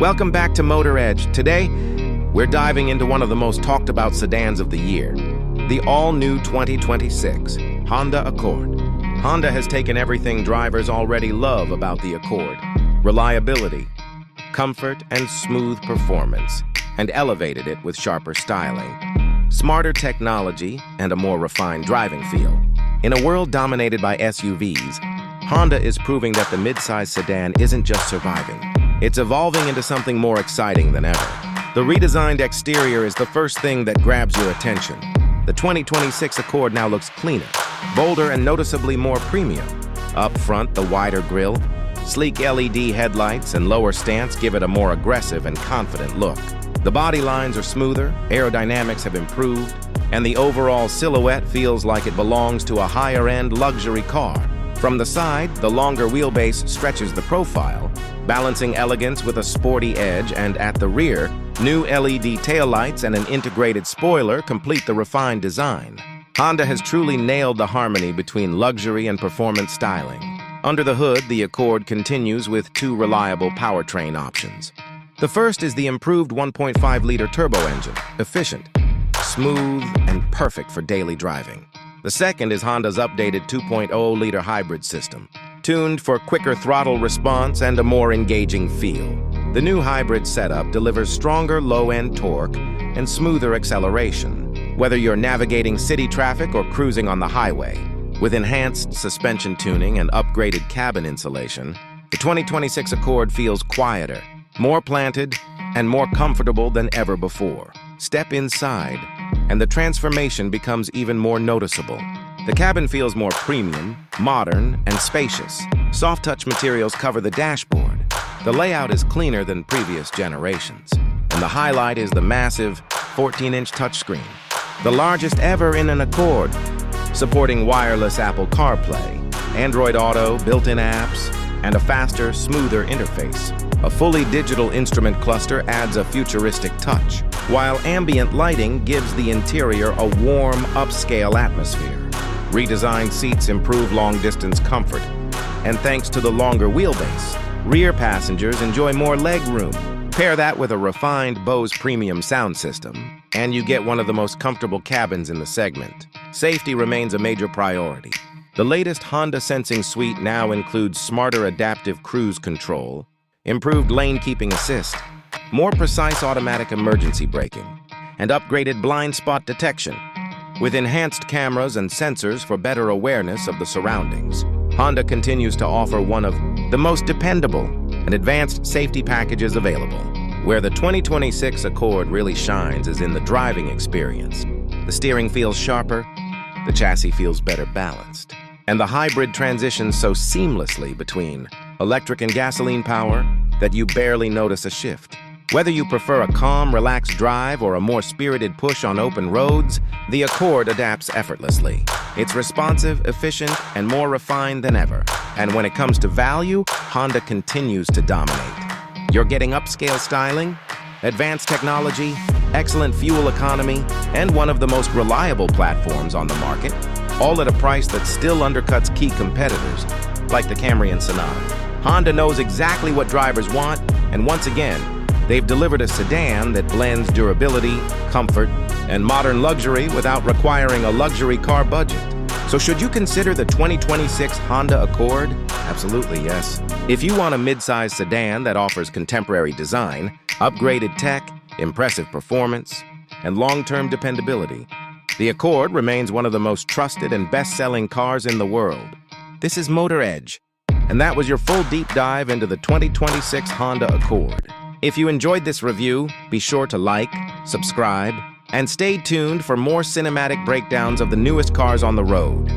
Welcome back to Motor Edge. Today, we're diving into one of the most talked about sedans of the year, the all-new 2026 Honda Accord. Honda has taken everything drivers already love about the Accord: reliability, comfort, and smooth performance, and elevated it with sharper styling, smarter technology, and a more refined driving feel. In a world dominated by SUVs, Honda is proving that the midsize sedan isn't just surviving. It's evolving into something more exciting than ever. The redesigned exterior is the first thing that grabs your attention. The 2026 Accord now looks cleaner, bolder, and noticeably more premium. Up front, the wider grille, sleek LED headlights, and lower stance give it a more aggressive and confident look. The body lines are smoother, aerodynamics have improved, and the overall silhouette feels like it belongs to a higher-end luxury car. From the side, the longer wheelbase stretches the profile, balancing elegance with a sporty edge, and at the rear, new LED taillights and an integrated spoiler complete the refined design. Honda has truly nailed the harmony between luxury and performance styling. Under the hood, the Accord continues with two reliable powertrain options. The first is the improved 1.5-liter turbo engine, efficient, smooth, and perfect for daily driving. The second is Honda's updated 2.0-liter hybrid system, tuned for quicker throttle response and a more engaging feel. The new hybrid setup delivers stronger low-end torque and smoother acceleration, whether you're navigating city traffic or cruising on the highway. With enhanced suspension tuning and upgraded cabin insulation, the 2026 Accord feels quieter, more planted, and more comfortable than ever before. Step inside, and the transformation becomes even more noticeable. The cabin feels more premium, modern, and spacious. Soft-touch materials cover the dashboard. The layout is cleaner than previous generations, and the highlight is the massive 14-inch touchscreen, the largest ever in an Accord, supporting wireless Apple CarPlay, Android Auto, built-in apps, and a faster, smoother interface. A fully digital instrument cluster adds a futuristic touch, while ambient lighting gives the interior a warm, upscale atmosphere. Redesigned seats improve long-distance comfort, and thanks to the longer wheelbase, rear passengers enjoy more leg room. Pair that with a refined Bose premium sound system, and you get one of the most comfortable cabins in the segment. Safety remains a major priority. The latest Honda Sensing Suite now includes smarter adaptive cruise control, improved lane-keeping assist, more precise automatic emergency braking, and upgraded blind spot detection. With enhanced cameras and sensors for better awareness of the surroundings, Honda continues to offer one of the most dependable and advanced safety packages available. Where the 2026 Accord really shines is in the driving experience. The steering feels sharper, the chassis feels better balanced, and the hybrid transitions so seamlessly between electric and gasoline power that you barely notice a shift. Whether you prefer a calm, relaxed drive or a more spirited push on open roads, the Accord adapts effortlessly. It's responsive, efficient, and more refined than ever. And when it comes to value, Honda continues to dominate. You're getting upscale styling, advanced technology, excellent fuel economy, and one of the most reliable platforms on the market, all at a price that still undercuts key competitors, like the Camry and Sonata. Honda knows exactly what drivers want, and once again, they've delivered a sedan that blends durability, comfort, and modern luxury without requiring a luxury car budget. So should you consider the 2026 Honda Accord? Absolutely yes. If you want a midsize sedan that offers contemporary design, upgraded tech, impressive performance, and long-term dependability, the Accord remains one of the most trusted and best-selling cars in the world. This is Motor Edge, and that was your full deep dive into the 2026 Honda Accord. If you enjoyed this review, be sure to like, subscribe, and stay tuned for more cinematic breakdowns of the newest cars on the road.